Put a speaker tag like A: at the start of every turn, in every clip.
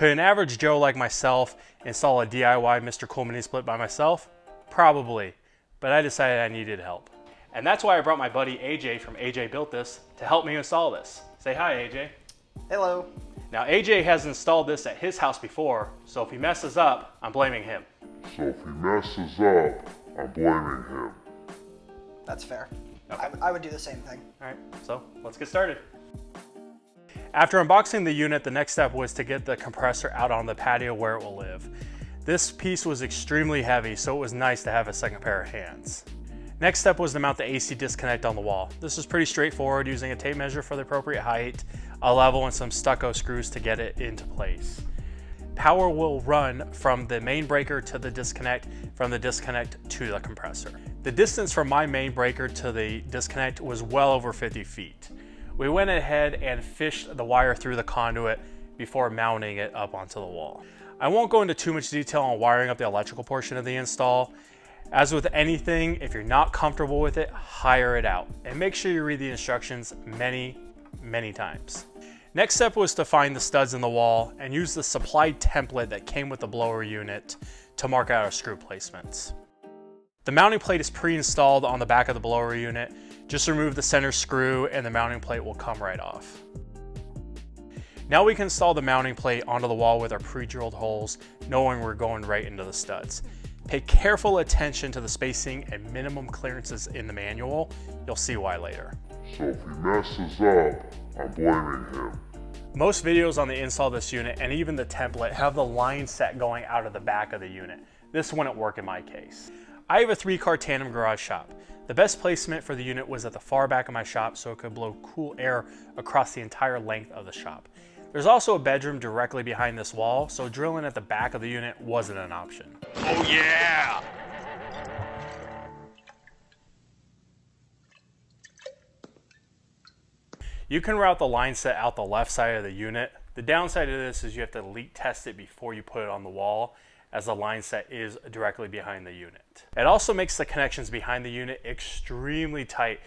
A: Could an average Joe like myself install a DIY Mr. Cool mini split by myself? Probably, but I decided I needed help. And that's why I brought my buddy AJ from AJ Built This to help me install this. Say hi, AJ.
B: Hello.
A: Now AJ has installed this at his house before, so if he messes up, I'm blaming him.
B: That's fair.
A: Okay.
B: I would do the same thing.
A: All right, so let's get started. After unboxing the unit, the next step was to get the compressor out on the patio where it will live. This piece was extremely heavy, so it was nice to have a second pair of hands. Next step was to mount the AC disconnect on the wall. This was pretty straightforward, using a tape measure for the appropriate height, a level, and some stucco screws to get it into place. Power will run from the main breaker to the disconnect, from the disconnect to the compressor. The distance from my main breaker to the disconnect was well over 50 feet. We went ahead and fished the wire through the conduit before mounting it up onto the wall. I won't go into too much detail on wiring up the electrical portion of the install. As with anything, if you're not comfortable with it, hire it out. And make sure you read the instructions many times. Next step was to find the studs in the wall and use the supplied template that came with the blower unit to mark out our screw placements. The mounting plate is pre-installed on the back of the blower unit. Just remove the center screw and the mounting plate will come right off. Now we can install the mounting plate onto the wall with our pre-drilled holes, knowing we're going right into the studs. Pay careful attention to the spacing and minimum clearances in the manual. You'll see why later.
C: So if he messes up, I'm blaming him.
A: Most videos on the install of this unit and even the template have the line set going out of the back of the unit. This wouldn't work in my case. I have a 3-car tandem garage shop. The best placement for the unit was at the far back of my shop so it could blow cool air across the entire length of the shop. There's also a bedroom directly behind this wall, so drilling at the back of the unit wasn't an option.
C: Oh yeah!
A: You can route the line set out the left side of the unit. The downside of this is you have to leak test it before you put it on the wall, as the line set is directly behind the unit. It also makes the connections behind the unit extremely tight.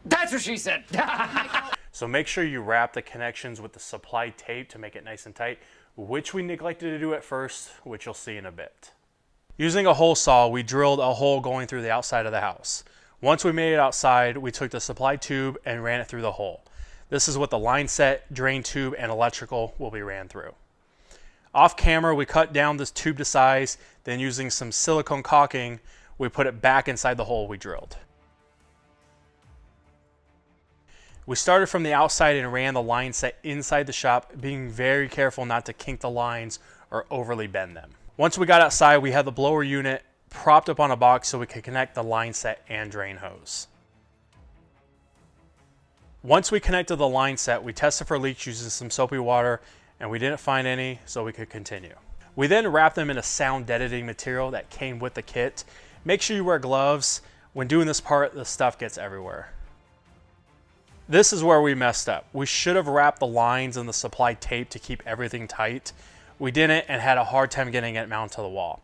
D: That's what she said.
A: So make sure you wrap the connections with the supplied tape to make it nice and tight, which we neglected to do at first, which you'll see in a bit. Using a hole saw, we drilled a hole going through the outside of the house. Once we made it outside, we took the supplied tube and ran it through the hole. This is what the line set, drain tube, and electrical will be ran through. Off camera, we cut down this tube to size, then using some silicone caulking, we put it back inside the hole we drilled. We started from the outside and ran the line set inside the shop, being very careful not to kink the lines or overly bend them. Once we got outside, we had the blower unit propped up on a box so we could connect the line set and drain hose. Once we connected the line set, we tested for leaks using some soapy water, and we didn't find any, so we could continue. We then wrapped them in a sound deadening material that came with the kit. Make sure you wear gloves. When doing this part, the stuff gets everywhere. This is where we messed up. We should have wrapped the lines in the supplied tape to keep everything tight. We didn't and had a hard time getting it mounted to the wall.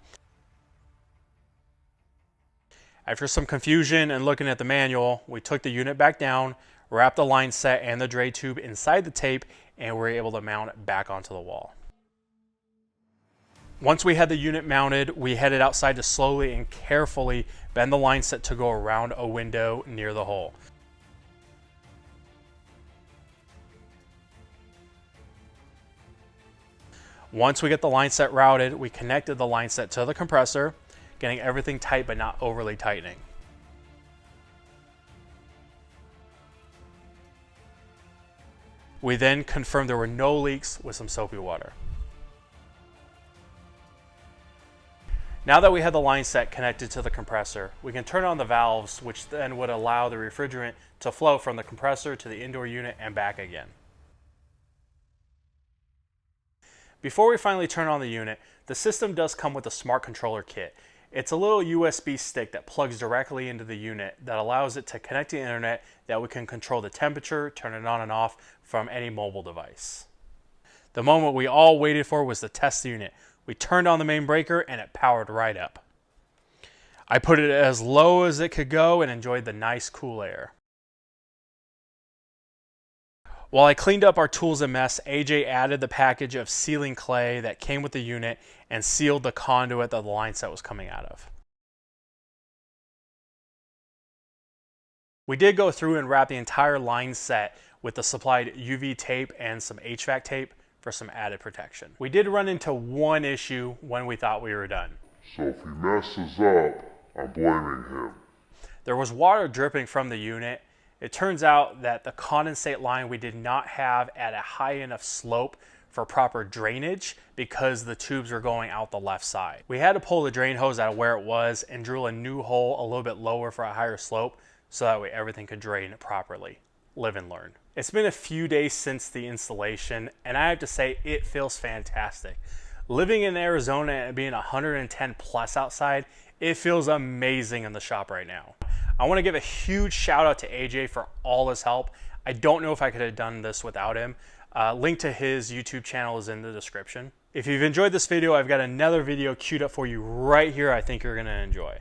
A: After some confusion and looking at the manual, we took the unit back down, wrapped the line set and the drain tube inside the tape, and were able to mount it back onto the wall. Once we had the unit mounted, we headed outside to slowly and carefully bend the line set to go around a window near the hole. Once we get the line set routed, we connected the line set to the compressor, getting everything tight but not overly tightening. We then confirmed there were no leaks with some soapy water. Now that we had the line set connected to the compressor, we can turn on the valves, which then would allow the refrigerant to flow from the compressor to the indoor unit and back again. Before we finally turn on the unit, the system does come with a smart controller kit. It's a little USB stick that plugs directly into the unit that allows it to connect to the internet, that we can control the temperature, turn it on and off from any mobile device. The moment we all waited for was to test the unit. We turned on the main breaker and it powered right up. I put it as low as it could go and enjoyed the nice cool air. While I cleaned up our tools and mess, AJ added the package of sealing clay that came with the unit and sealed the conduit that the line set was coming out of. We did go through and wrap the entire line set with the supplied UV tape and some HVAC tape for some added protection. We did run into one issue when we thought we were done.
C: So if he messes up, I'm blaming him.
A: There was water dripping from the unit. It turns out that the condensate line we did not have at a high enough slope for proper drainage because the tubes were going out the left side. We had to pull the drain hose out of where it was and drill a new hole a little bit lower for a higher slope so that way everything could drain properly. Live and learn. It's been a few days since the installation and I have to say it feels fantastic. Living in Arizona and being 110 plus outside, it feels amazing in the shop right now. I want to give a huge shout out to AJ for all his help. I don't know if I could have done this without him. Link to his YouTube channel is in the description. If you've enjoyed this video, I've got another video queued up for you right here I think you're going to enjoy.